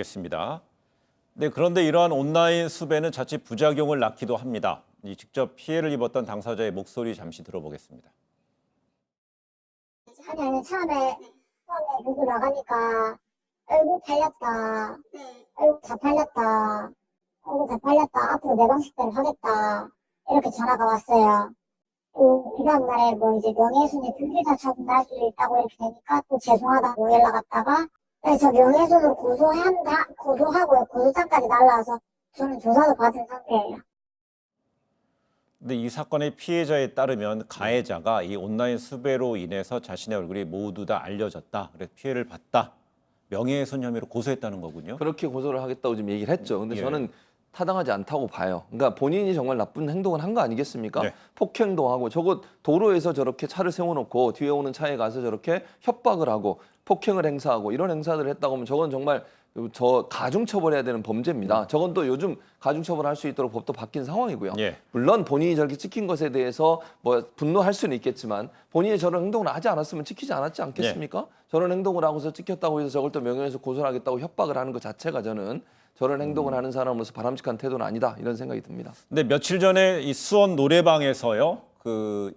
겠습니다. 네, 그런데 이러한 온라인 수배는 자칫 부작용을 낳기도 합니다. 직접 피해를 입었던 당사자의 목소리 잠시 들어보겠습니다. 아니, 처음에 누구 나가니까 얼굴 팔렸다. 얼굴 다 팔렸다. 얼굴 다 팔렸다. 앞으로 내 방식대로 하겠다. 이렇게 전화가 왔어요. 그 다음 날에 뭐 이제 명예훼손의 불기사 처분 날 수 있다고 이렇게 되니까 또 죄송하다고 연락 왔다가 저 명예훼손으로 고소하고요. 고소장까지 날라와서 저는 조사도 받은 상태예요. 근데 이 사건의 피해자에 따르면 가해자가 이 온라인 수배로 인해서 자신의 얼굴이 모두 다 알려졌다. 그래서 피해를 봤다. 명예훼손 혐의로 고소했다는 거군요. 그렇게 고소를 하겠다고 지금 얘기를 했죠. 근데 예. 저는 타당하지 않다고 봐요. 그러니까 본인이 정말 나쁜 행동을 한 거 아니겠습니까? 네. 폭행도 하고 저거 도로에서 저렇게 차를 세워놓고 뒤에 오는 차에 가서 저렇게 협박을 하고 폭행을 행사하고 이런 행사들을 했다고 하면 저건 정말 저 가중처벌해야 되는 범죄입니다. 저건 또 요즘 가중처벌할 수 있도록 법도 바뀐 상황이고요. 예. 물론 본인이 저렇게 찍힌 것에 대해서 뭐 분노할 수는 있겠지만 본인이 저런 행동을 하지 않았으면 찍히지 않았지 않겠습니까? 저런 행동을 하고서 찍혔다고 해서 저걸 또 명예훼손 고소를 하겠다고 협박을 하는 것 자체가 저는 저런 행동을 하는 사람으로서 바람직한 태도는 아니다 이런 생각이 듭니다. 근데 며칠 전에 이 수원 노래방에서요. 그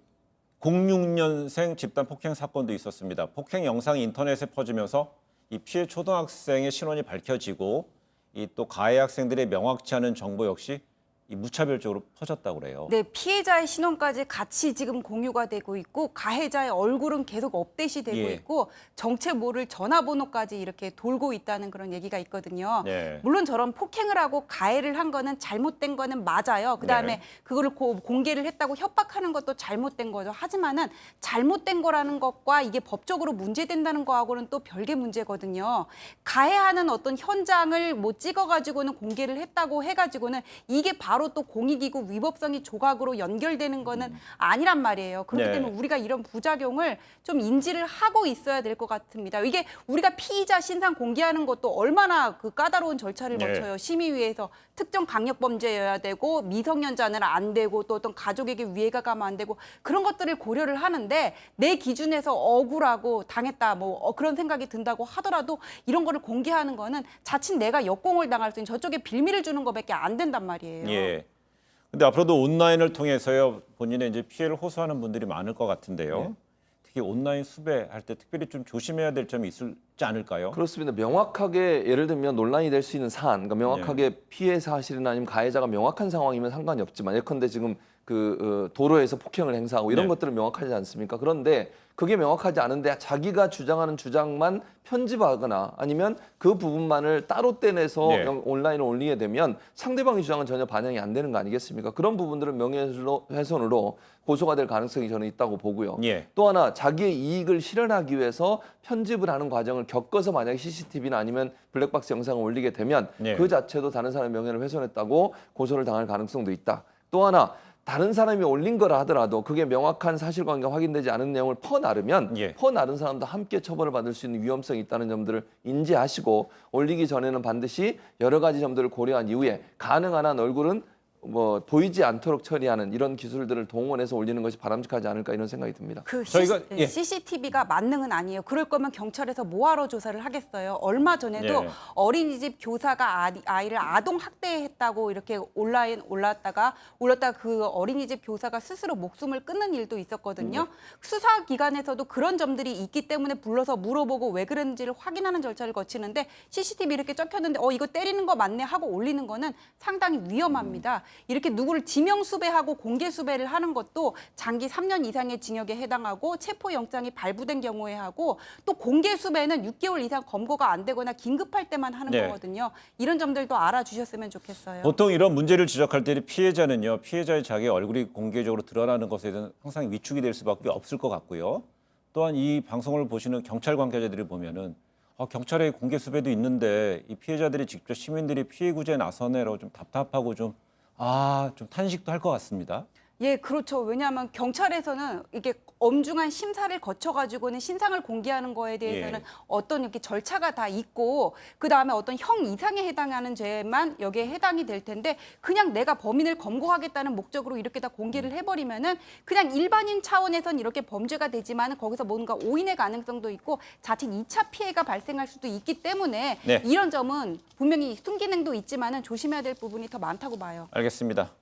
06년생 집단 폭행 사건도 있었습니다. 폭행 영상이 인터넷에 퍼지면서 이 피해 초등학생의 신원이 밝혀지고 이 또 가해 학생들의 명확치 않은 정보 역시 이 무차별적으로 퍼졌다고 그래요. 네, 피해자의 신원까지 같이 지금 공유가 되고 있고 가해자의 얼굴은 계속 업데이트 되고 예. 있고 정체 모를 전화번호까지 이렇게 돌고 있다는 그런 얘기가 있거든요. 네. 물론 저런 폭행을 하고 가해를 한 거는 잘못된 거는 맞아요. 그다음에 네. 그거를 공개를 했다고 협박하는 것도 잘못된 거죠. 하지만은 잘못된 거라는 것과 이게 법적으로 문제된다는 거하고는 또 별개 문제거든요. 가해하는 어떤 현장을 뭐 찍어가지고는 공개를 했다고 해가지고는 이게 바로 또 공익이고 위법성이 조각으로 연결되는 거는 아니란 말이에요. 그렇기 네. 때문에 우리가 이런 부작용을 좀 인지를 하고 있어야 될 것 같습니다. 이게 우리가 피의자 신상 공개하는 것도 얼마나 그 까다로운 절차를 네. 거쳐요. 심의위에서 특정 강력범죄여야 되고 미성년자는 안 되고 또 어떤 가족에게 위해가 가면 안 되고 그런 것들을 고려를 하는데 내 기준에서 억울하고 당했다 뭐 그런 생각이 든다고 하더라도 이런 거를 공개하는 거는 자칫 내가 역공을 당할 수 있는 저쪽에 빌미를 주는 것밖에 안 된단 말이에요. 예. 근데 앞으로도 온라인을 통해서요 본인의 이제 피해를 호소하는 분들이 많을 것 같은데요. 특히 온라인 수배할 때 특별히 좀 조심해야 될 점이 있지 않을까요? 그렇습니다. 명확하게 예를 들면 논란이 될 수 있는 사안, 그러니까 명확하게 피해 사실이나 아니면 가해자가 명확한 상황이면 상관이 없지만 예컨대 지금 도로에서 폭행을 행사하고 이런 네. 것들은 명확하지 않습니까? 그런데 그게 명확하지 않은데 자기가 주장하는 주장만 편집하거나 아니면 그 부분만을 따로 떼내서 네. 온라인에 올리게 되면 상대방의 주장은 전혀 반영이 안 되는 거 아니겠습니까? 그런 부분들은 명예훼손으로 고소가 될 가능성이 저는 있다고 보고요. 예. 또 하나 자기의 이익을 실현하기 위해서 편집을 하는 과정을 겪어서 만약에 CCTV나 아니면 블랙박스 영상을 올리게 되면 네. 그 자체도 다른 사람의 명예를 훼손했다고 고소를 당할 가능성도 있다. 또 하나 다른 사람이 올린 거라 하더라도 그게 명확한 사실관계가 확인되지 않은 내용을 퍼나르면 예. 퍼나른 사람도 함께 처벌을 받을 수 있는 위험성이 있다는 점들을 인지하시고 올리기 전에는 반드시 여러 가지 점들을 고려한 이후에 가능한 한 얼굴은 뭐 보이지 않도록 처리하는 이런 기술들을 동원해서 올리는 것이 바람직하지 않을까 이런 생각이 듭니다. 저희가- CCTV가 만능은 아니에요. 그럴 거면 경찰에서 뭐하러 조사를 하겠어요. 얼마 전에도 예. 어린이집 교사가 아이를 아동 학대했다고 이렇게 온라인 올랐다가 그 어린이집 교사가 스스로 목숨을 끊는 일도 있었거든요. 수사 기관에서도 그런 점들이 있기 때문에 불러서 물어보고 왜 그랬는지를 확인하는 절차를 거치는데 CCTV 이렇게 적혔는데 이거 때리는 거 맞네 하고 올리는 거는 상당히 위험합니다. 이렇게 누구를 지명 수배하고 공개 수배를 하는 것도 장기 3년 이상의 징역에 해당하고 체포영장이 발부된 경우에 하고 또 공개 수배는 6개월 이상 검거가 안 되거나 긴급할 때만 하는 네. 거거든요. 이런 점들도 알아주셨으면 좋겠어요. 보통 이런 문제를 지적할 때 피해자는요, 피해자의 자기 얼굴이 공개적으로 드러나는 것에 대해서 항상 위축이 될 수밖에 없을 것 같고요. 또한 이 방송을 보시는 경찰 관계자들이 보면은 경찰의 공개 수배도 있는데 이 피해자들이 직접 시민들이 피해 구제에 나서네로 좀 답답하고 좀 탄식도 할 것 같습니다. 예, 그렇죠. 왜냐하면 경찰에서는 이게 엄중한 심사를 거쳐가지고는 신상을 공개하는 거에 대해서는 예. 어떤 이렇게 절차가 다 있고 그 다음에 어떤 형 이상에 해당하는 죄만 여기에 해당이 될 텐데 그냥 내가 범인을 검거하겠다는 목적으로 이렇게 다 공개를 해버리면은 그냥 일반인 차원에선 이렇게 범죄가 되지만 거기서 뭔가 오인의 가능성도 있고 자칫 2차 피해가 발생할 수도 있기 때문에 네. 이런 점은 분명히 순기능도 있지만은 조심해야 될 부분이 더 많다고 봐요. 알겠습니다.